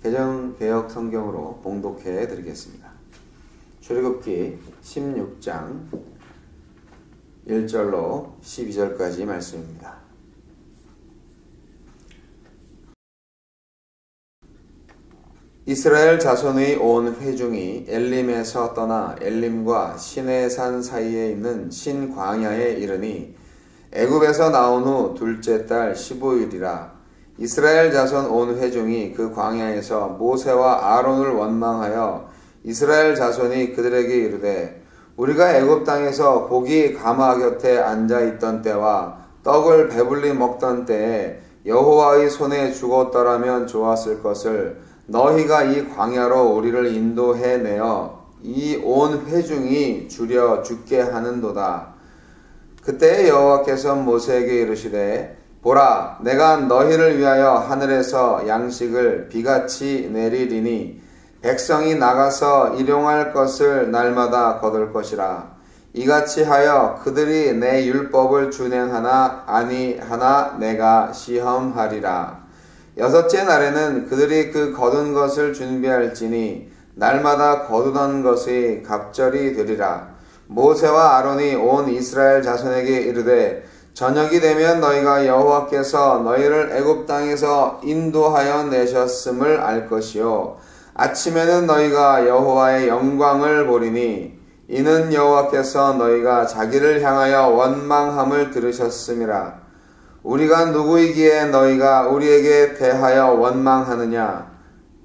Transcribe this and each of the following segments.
개정개혁 성경으로 봉독해 드리겠습니다. 출애굽기 16장 1절로 12절까지 말씀입니다. 이스라엘 자손의 온 회중이 엘림에서 떠나 엘림과 시내산 사이에 있는 신광야에 이르니 애굽에서 나온 후 둘째 달 15일이라. 이스라엘 자손 온 회중이 그 광야에서 모세와 아론을 원망하여 이스라엘 자손이 그들에게 이르되 우리가 애굽 땅에서 고기 가마 곁에 앉아 있던 때와 떡을 배불리 먹던 때에 여호와의 손에 죽었더라면 좋았을 것을 너희가 이 광야로 우리를 인도해 내어 이 온 회중이 주려 죽게 하는도다. 그때 여호와께서 모세에게 이르시되 보라, 내가 너희를 위하여 하늘에서 양식을 비같이 내리리니 백성이 나가서 일용할 것을 날마다 거둘 것이라. 이같이 하여 그들이 내 율법을 준행하나 아니하나 내가 시험하리라. 여섯째 날에는 그들이 그 거둔 것을 준비할지니 날마다 거두던 것이 갑절이 되리라. 모세와 아론이 온 이스라엘 자손에게 이르되 저녁이 되면 너희가 여호와께서 너희를 애굽 땅에서 인도하여 내셨음을 알 것이요 아침에는 너희가 여호와의 영광을 보리니 이는 여호와께서 너희가 자기를 향하여 원망함을 들으셨음이라. 우리가 누구이기에 너희가 우리에게 대하여 원망하느냐?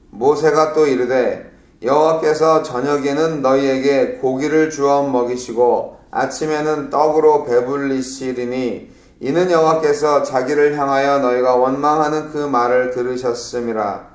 모세가 또 이르되 여호와께서 저녁에는 너희에게 고기를 주어 먹이시고 아침에는 떡으로 배불리시리니 이는 여호와께서 자기를 향하여 너희가 원망하는 그 말을 들으셨음이라.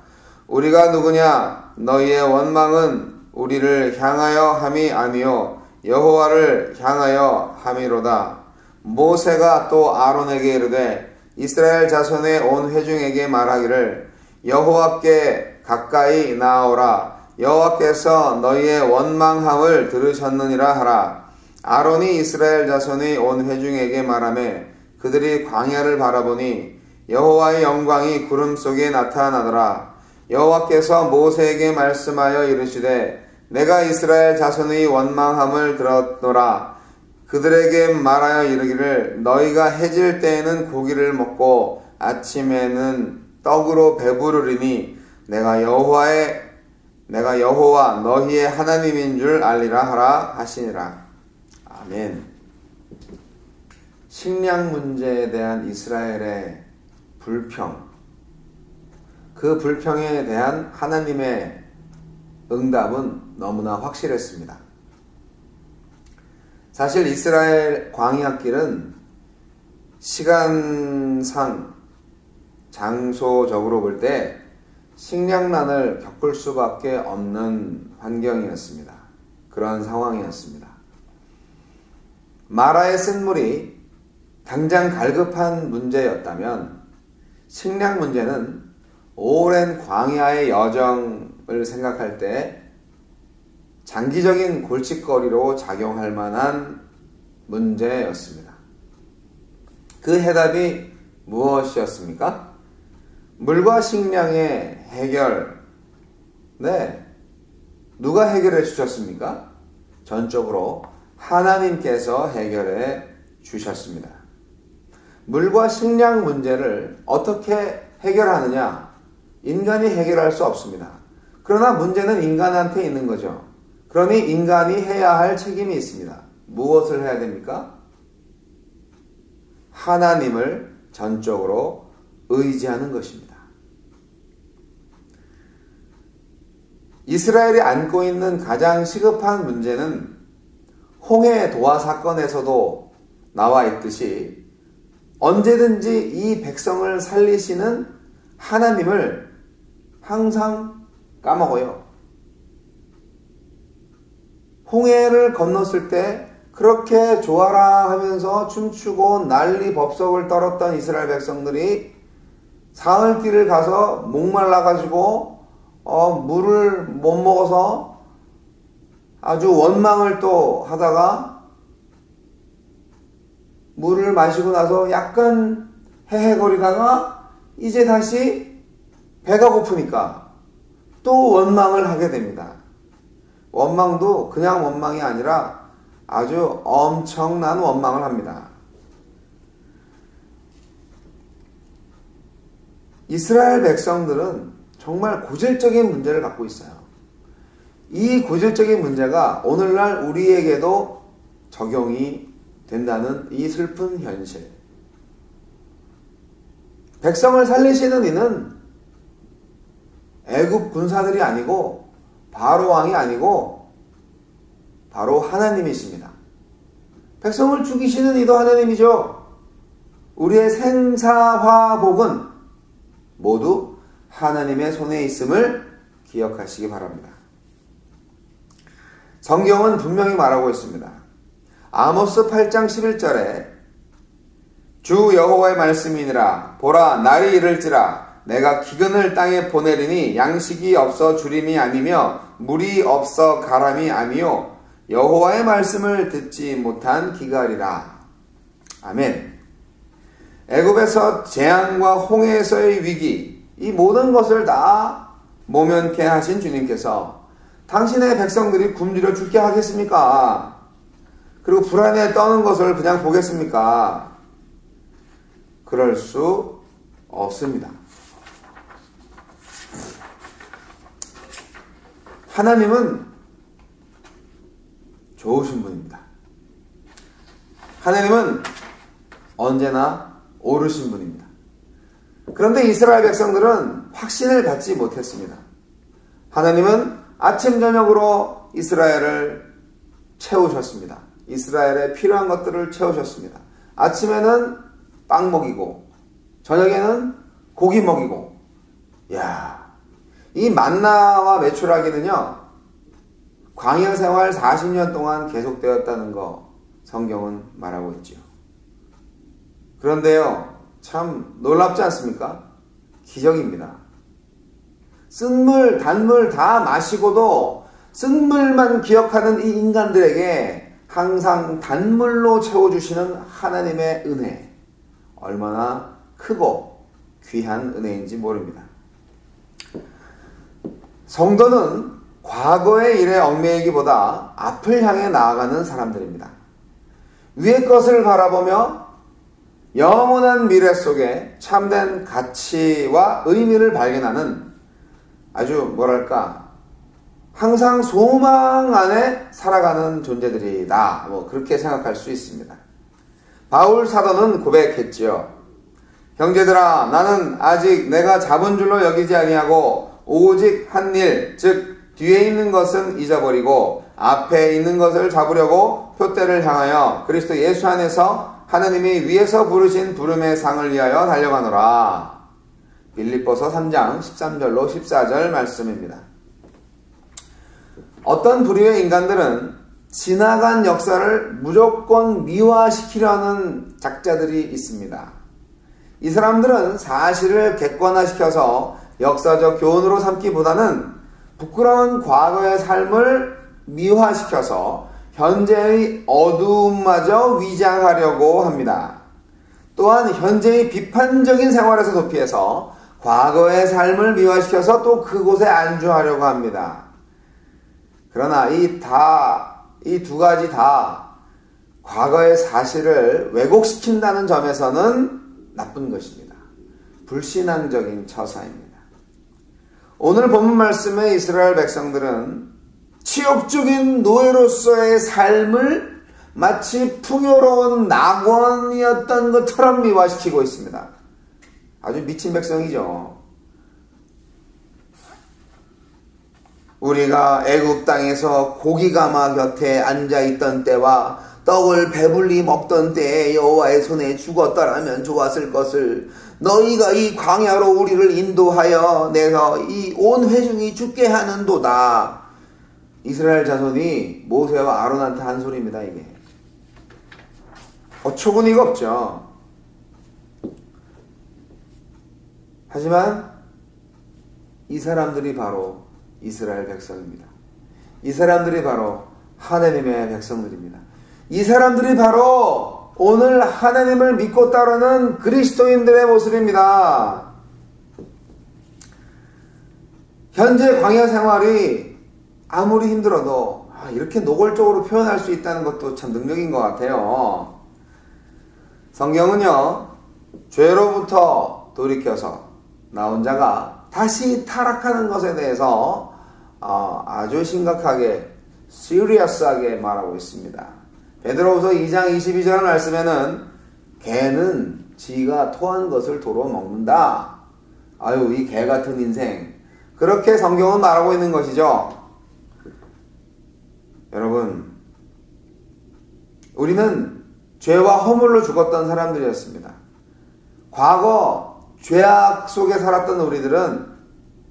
우리가 누구냐? 너희의 원망은 우리를 향하여 함이 아니요 여호와를 향하여 함이로다. 모세가 또 아론에게 이르되 이스라엘 자손의 온 회중에게 말하기를 여호와께 가까이 나아오라. 여호와께서 너희의 원망함을 들으셨느니라 하라. 아론이 이스라엘 자손의 온 회중에게 말하매 그들이 광야를 바라보니 여호와의 영광이 구름 속에 나타나더라. 여호와께서 모세에게 말씀하여 이르시되 내가 이스라엘 자손의 원망함을 들었노라. 그들에게 말하여 이르기를 너희가 해질 때에는 고기를 먹고 아침에는 떡으로 배부르리니 내가 여호와 너희의 하나님인 줄 알리라 하라 하시니라. 아멘. 식량 문제에 대한 이스라엘의 불평, 그 불평에 대한 하나님의 응답은 너무나 확실했습니다. 사실 이스라엘 광야길은 시간상 장소적으로 볼 때 식량난을 겪을 수밖에 없는 환경이었습니다. 그런 상황이었습니다. 마라의 쓴물이 당장 갈급한 문제였다면 식량 문제는 오랜 광야의 여정을 생각할 때 장기적인 골칫거리로 작용할 만한 문제였습니다. 그 해답이 무엇이었습니까? 물과 식량의 해결. 누가 해결해 주셨습니까? 전적으로 하나님께서 해결해 주셨습니다. 물과 식량 문제를 어떻게 해결하느냐? 인간이 해결할 수 없습니다. 그러나 문제는 인간한테 있는 거죠. 그러니 인간이 해야 할 책임이 있습니다. 무엇을 해야 됩니까? 하나님을 전적으로 의지하는 것입니다. 이스라엘이 안고 있는 가장 시급한 문제는 홍해 도화 사건에서도 나와 있듯이 언제든지 이 백성을 살리시는 하나님을 항상 까먹어요. 홍해를 건넜을 때 그렇게 좋아라 하면서 춤추고 난리 법석을 떨었던 이스라엘 백성들이 사흘길을 가서 목말라가지고 물을 못 먹어서 아주 원망을 또 하다가 물을 마시고 나서 약간 헤헤거리다가 이제 다시 배가 고프니까 또 원망을 하게 됩니다. 원망도 그냥 원망이 아니라 아주 엄청난 원망을 합니다. 이스라엘 백성들은 정말 고질적인 문제를 갖고 있어요. 이 고질적인 문제가 오늘날 우리에게도 적용이 된다는 이 슬픈 현실. 백성을 살리시는 이는 애굽 군사들이 아니고 바로 왕이 아니고 바로 하나님이십니다. 백성을 죽이시는 이도 하나님이죠. 우리의 생사화복은 모두 하나님의 손에 있음을 기억하시기 바랍니다. 성경은 분명히 말하고 있습니다. 아모스 8장 11절에 주 여호와의 말씀이니라 보라 날이 이를지라 내가 기근을 땅에 보내리니 양식이 없어 주림이 아니며 물이 없어 가람이 아니요 여호와의 말씀을 듣지 못한 기갈이라. 아멘. 애굽에서 재앙과 홍해에서의 위기, 이 모든 것을 다 모면케 하신 주님께서 당신의 백성들이 굶주려 죽게 하겠습니까? 그리고 불안에 떠는 것을 그냥 보겠습니까? 그럴 수 없습니다. 하나님은 좋으신 분입니다. 하나님은 언제나 옳으신 분입니다. 그런데 이스라엘 백성들은 확신을 갖지 못했습니다. 하나님은 아침 저녁으로 이스라엘을 채우셨습니다. 이스라엘에 필요한 것들을 채우셨습니다. 아침에는 빵 먹이고 저녁에는 고기 먹이고, 이 만나와 메추라기는요 광야 생활 40년 동안 계속되었다는 거 성경은 말하고 있죠. 그런데요 참 놀랍지 않습니까? 기적입니다. 쓴물 단물 다 마시고도 쓴물만 기억하는 이 인간들에게 항상 단물로 채워주시는 하나님의 은혜, 얼마나 크고 귀한 은혜인지 모릅니다. 성도는 과거의 일에 얽매이기보다 앞을 향해 나아가는 사람들입니다. 위의 것을 바라보며 영원한 미래 속에 참된 가치와 의미를 발견하는 아주 항상 소망 안에 살아가는 존재들이다. 그렇게 생각할 수 있습니다. 바울 사도는 고백했지요. 형제들아 나는 아직 내가 잡은 줄로 여기지 아니하고 오직 한 일, 즉 뒤에 있는 것은 잊어버리고 앞에 있는 것을 잡으려고 표대를 향하여 그리스도 예수 안에서 하나님이 위에서 부르신 부름의 상을 위하여 달려가노라. 빌립보서 3장 13절로 14절 말씀입니다. 어떤 부류의 인간들은 지나간 역사를 무조건 미화시키려는 작자들이 있습니다. 이 사람들은 사실을 객관화시켜서 역사적 교훈으로 삼기보다는 부끄러운 과거의 삶을 미화시켜서 현재의 어두움마저 위장하려고 합니다. 또한 현재의 비판적인 생활에서 도피해서 과거의 삶을 미화시켜서 또 그곳에 안주하려고 합니다. 그러나 이 두 가지 다 과거의 사실을 왜곡시킨다는 점에서는 나쁜 것입니다. 불신앙적인 처사입니다. 오늘 본문 말씀의 이스라엘 백성들은 치욕적인 노예로서의 삶을 마치 풍요로운 낙원이었던 것처럼 미화시키고 있습니다. 아주 미친 백성이죠. 우리가 애굽 땅에서 고기가마 곁에 앉아있던 때와 떡을 배불리 먹던 때에 여호와의 손에 죽었더라면 좋았을 것을 너희가 이 광야로 우리를 인도하여 내서 이 온 회중이 죽게 하는도다. 이스라엘 자손이 모세와 아론한테 한 소리입니다. 이게 어처구니가 없죠. 하지만 이 사람들이 바로 이스라엘 백성입니다. 이 사람들이 바로 하나님의 백성들입니다. 이 사람들이 바로 오늘 하나님을 믿고 따르는 그리스도인들의 모습입니다. 현재 광야 생활이 아무리 힘들어도 이렇게 노골적으로 표현할 수 있다는 것도 참 능력인 것 같아요. 성경은요, 죄로부터 돌이켜서 나온 자가 다시 타락하는 것에 대해서 아주 심각하게 시리어스하게 말하고 있습니다. 베드로후서 2장 22절 말씀에는 개는 지가 토한 것을 도로 먹는다. 아유, 이 개 같은 인생. 그렇게 성경은 말하고 있는 것이죠. 여러분, 우리는 죄와 허물로 죽었던 사람들이었습니다. 과거 죄악 속에 살았던 우리들은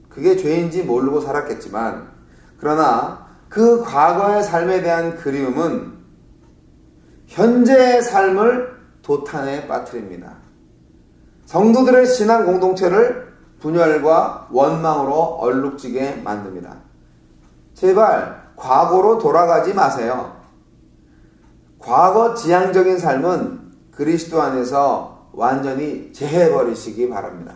그게 죄인지 모르고 살았겠지만, 그러나 그 과거의 삶에 대한 그리움은 현재의 삶을 도탄에 빠뜨립니다. 성도들의 신앙 공동체를 분열과 원망으로 얼룩지게 만듭니다. 제발 과거로 돌아가지 마세요. 과거 지향적인 삶은 그리스도 안에서 완전히 제해버리시기 바랍니다.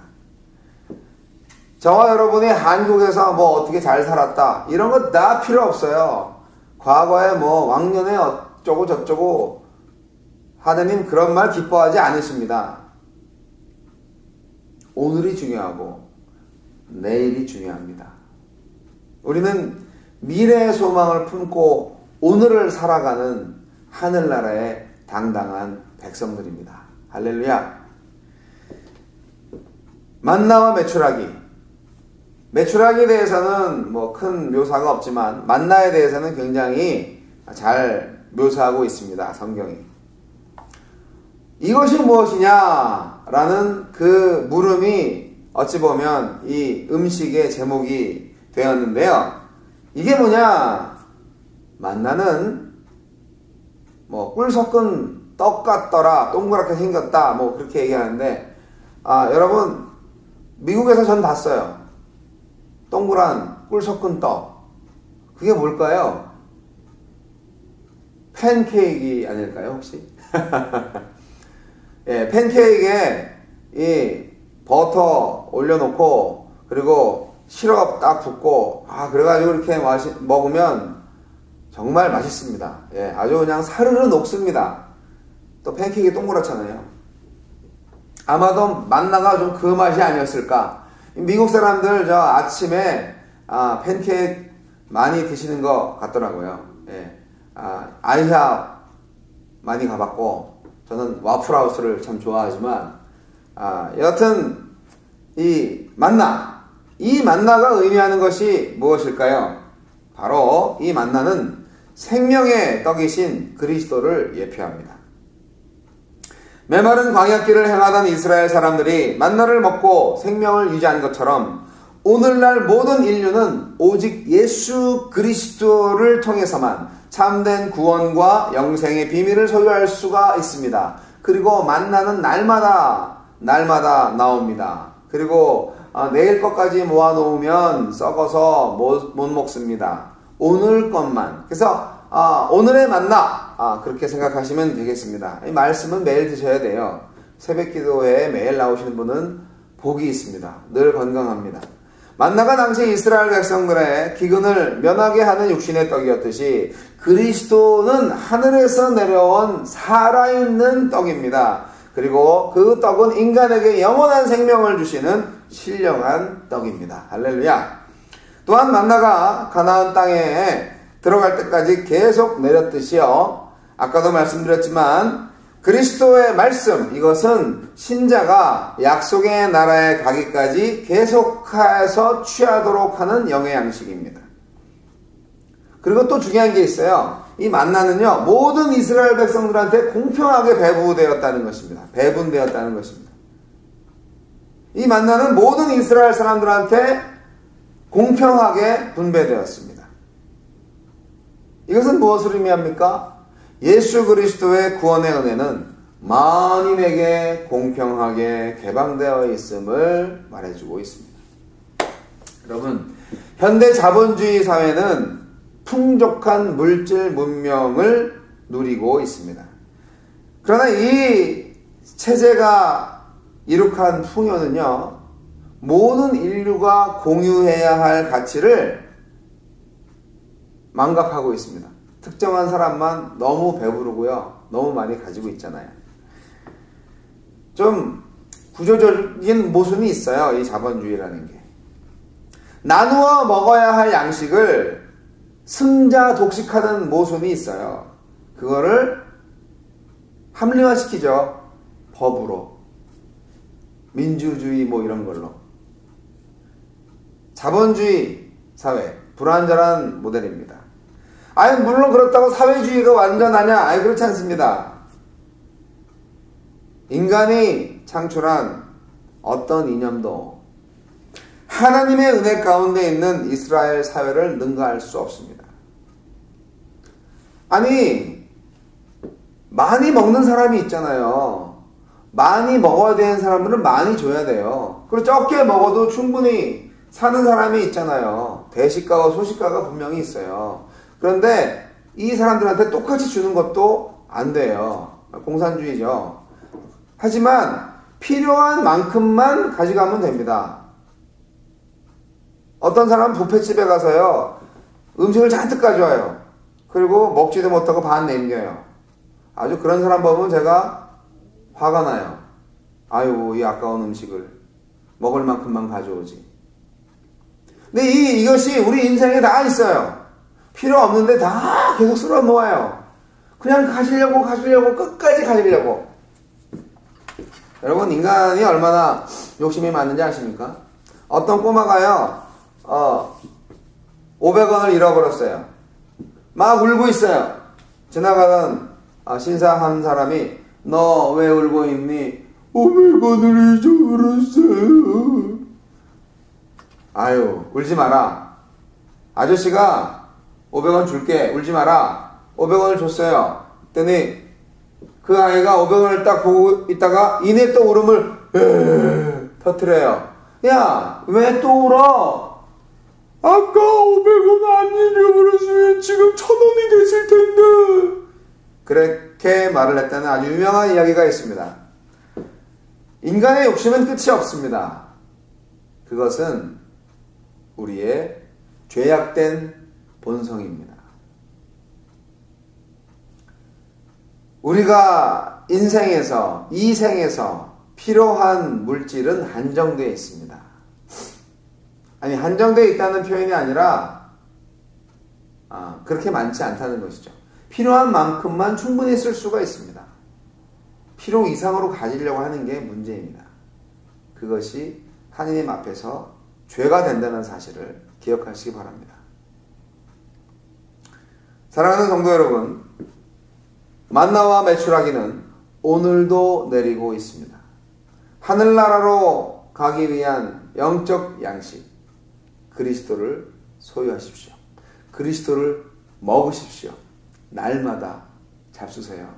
저와 여러분이 한국에서 어떻게 잘 살았다 이런 거 다 필요 없어요. 과거에 왕년에 어쩌고 저쩌고 하느님 그런 말 기뻐하지 않으십니다. 오늘이 중요하고 내일이 중요합니다. 우리는 미래의 소망을 품고 오늘을 살아가는 하늘나라의 당당한 백성들입니다. 할렐루야. 만나와 메추라기에 대해서는 큰 묘사가 없지만 만나에 대해서는 굉장히 잘 묘사하고 있습니다. 성경이. 이것이 무엇이냐? 라는 그 물음이 어찌 보면 이 음식의 제목이 되었는데요. 이게 뭐냐? 만나는 꿀 섞은 떡 같더라, 동그랗게 생겼다, 그렇게 얘기하는데, 여러분, 미국에서 전 봤어요. 동그란 꿀 섞은 떡. 그게 뭘까요? 팬케이크 아닐까요, 혹시? 예, 팬케이크에 이 버터 올려놓고, 그리고 시럽 딱 붓고, 그래가지고 이렇게 먹으면 정말 맛있습니다. 예, 아주 그냥 사르르 녹습니다. 또 팬케이크 동그랗잖아요. 아마도 만나가 좀 그 맛이 아니었을까. 미국 사람들 아침에 팬케이크 많이 드시는 것 같더라고요. 예, 아이샵 많이 가봤고, 저는 와플하우스를 참 좋아하지만, 여하튼 이 만나가 의미하는 것이 무엇일까요? 바로 이 만나는 생명의 떡이신 그리스도를 예표합니다. 메마른 광야길을 행하던 이스라엘 사람들이 만나를 먹고 생명을 유지한 것처럼 오늘날 모든 인류는 오직 예수 그리스도를 통해서만 참된 구원과 영생의 비밀을 소유할 수가 있습니다. 그리고 만나는 날마다 나옵니다. 그리고 내일 것까지 모아놓으면 썩어서 못 먹습니다. 오늘 것만. 그래서 오늘의 만나, 그렇게 생각하시면 되겠습니다. 이 말씀은 매일 드셔야 돼요. 새벽 기도회에 매일 나오시는 분은 복이 있습니다. 늘 건강합니다. 만나가 당시 이스라엘 백성들의 기근을 면하게 하는 육신의 떡이었듯이 그리스도는 하늘에서 내려온 살아있는 떡입니다. 그리고 그 떡은 인간에게 영원한 생명을 주시는 신령한 떡입니다. 할렐루야. 또한 만나가 가나안 땅에 들어갈 때까지 계속 내렸듯이요. 아까도 말씀드렸지만 그리스도의 말씀, 이것은 신자가 약속의 나라에 가기까지 계속해서 취하도록 하는 영의 양식입니다. 그리고 또 중요한 게 있어요. 이 만나는요, 모든 이스라엘 백성들한테 공평하게 배분되었다는 것입니다. 이 만나는 모든 이스라엘 사람들한테 공평하게 분배되었습니다. 이것은 무엇을 의미합니까? 예수 그리스도의 구원의 은혜는 만인에게 공평하게 개방되어 있음을 말해주고 있습니다. 여러분, 현대 자본주의 사회는 풍족한 물질 문명을 누리고 있습니다. 그러나 이 체제가 이룩한 풍요는요, 모든 인류가 공유해야 할 가치를 망각하고 있습니다. 특정한 사람만 너무 배부르고요. 너무 많이 가지고 있잖아요. 좀 구조적인 모순이 있어요. 이 자본주의라는 게. 나누어 먹어야 할 양식을 승자 독식하는 모순이 있어요. 그거를 합리화시키죠. 법으로. 민주주의 뭐 이런 걸로. 자본주의 사회, 불완전한 모델입니다. 아니 물론 그렇다고 사회주의가 완전하냐? 아니 그렇지 않습니다. 인간이 창출한 어떤 이념도 하나님의 은혜 가운데 있는 이스라엘 사회를 능가할 수 없습니다. 아니 많이 먹는 사람이 있잖아요. 많이 먹어야 되는 사람들은 많이 줘야 돼요. 그리고 적게 먹어도 충분히 사는 사람이 있잖아요. 대식가와 소식가가 분명히 있어요. 그런데 이 사람들한테 똑같이 주는 것도 안 돼요. 공산주의죠. 하지만 필요한 만큼만 가져가면 됩니다. 어떤 사람은 뷔페집에 가서요. 음식을 잔뜩 가져와요. 그리고 먹지도 못하고 반 남겨요. 아주 그런 사람 보면 제가 화가 나요. 아유, 이 아까운 음식을 먹을 만큼만 가져오지. 근데 이것이 우리 인생에 다 있어요. 필요 없는데 다 계속 쓸어 모아요. 그냥 가지려고 끝까지 가지려고. 여러분 인간이 얼마나 욕심이 많은지 아십니까? 어떤 꼬마가요 500원을 잃어버렸어요. 막 울고 있어요. 지나가던 신사 한 사람이 너 왜 울고 있니? 500원을 잊어버렸어요. 아유 울지 마라. 아저씨가 500원 줄게. 울지 마라. 500원을 줬어요. 그랬더니 그 아이가 500원을 딱 보고 있다가 이내 또 울음을 터뜨려요. 야, 왜 또 울어? 아까 500원 안 잃어버렸으면 지금 1000원이 됐을 텐데. 그렇게 말을 했다는 아주 유명한 이야기가 있습니다. 인간의 욕심은 끝이 없습니다. 그것은 우리의 죄악된 본성입니다. 우리가 인생에서, 이 생에서 필요한 물질은 한정되어 있습니다. 아니, 한정되어 있다는 표현이 아니라, 그렇게 많지 않다는 것이죠. 필요한 만큼만 충분히 쓸 수가 있습니다. 필요 이상으로 가지려고 하는 게 문제입니다. 그것이 하느님 앞에서 죄가 된다는 사실을 기억하시기 바랍니다. 사랑하는 성도 여러분, 만나와 메추라기는 오늘도 내리고 있습니다. 하늘나라로 가기 위한 영적 양식, 그리스도를 소유하십시오. 그리스도를 먹으십시오. 날마다 잡수세요.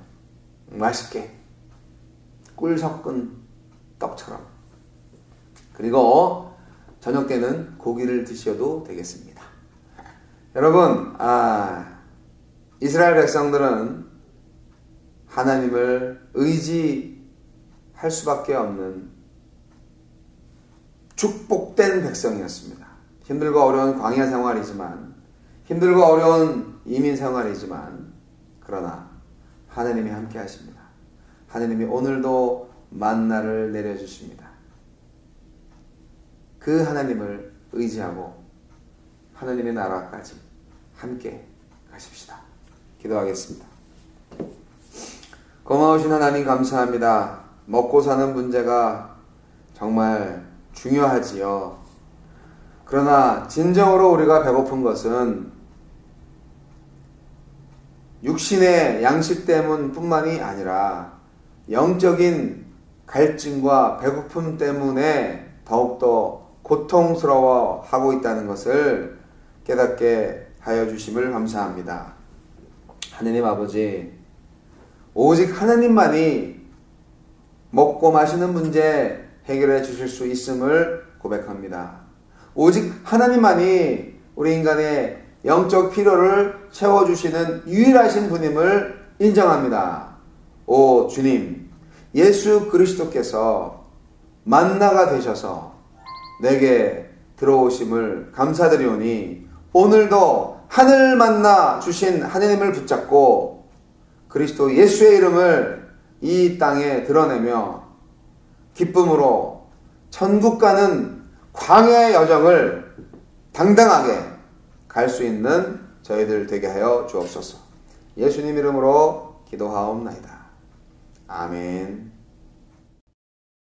맛있게 꿀 섞은 떡처럼. 그리고 저녁 때는 고기를 드셔도 되겠습니다. 여러분, 이스라엘 백성들은 하나님을 의지할 수밖에 없는 축복된 백성이었습니다. 힘들고 어려운 광야 생활이지만, 힘들고 어려운 이민 생활이지만, 그러나 하나님이 함께 하십니다. 하나님이 오늘도 만나를 내려주십니다. 그 하나님을 의지하고 하나님의 나라까지 함께 가십시다. 기도하겠습니다. 고마우신 하나님 감사합니다. 먹고 사는 문제가 정말 중요하지요. 그러나 진정으로 우리가 배고픈 것은 육신의 양식 때문뿐만이 아니라 영적인 갈증과 배고픔 때문에 더욱더 고통스러워하고 있다는 것을 깨닫게 하여 주심을 감사합니다. 하느님 아버지, 오직 하나님만이 먹고 마시는 문제 해결해 주실 수 있음을 고백합니다. 오직 하나님만이 우리 인간의 영적 필요를 채워주시는 유일하신 분임을 인정합니다. 오 주님, 예수 그리스도께서 만나가 되셔서 내게 들어오심을 감사드리오니 오늘도 하늘 만나 주신 하느님을 붙잡고 그리스도 예수의 이름을 이 땅에 드러내며 기쁨으로 천국 가는 광야의 여정을 당당하게 갈 수 있는 저희들 되게 하여 주옵소서. 예수님 이름으로 기도하옵나이다. 아멘.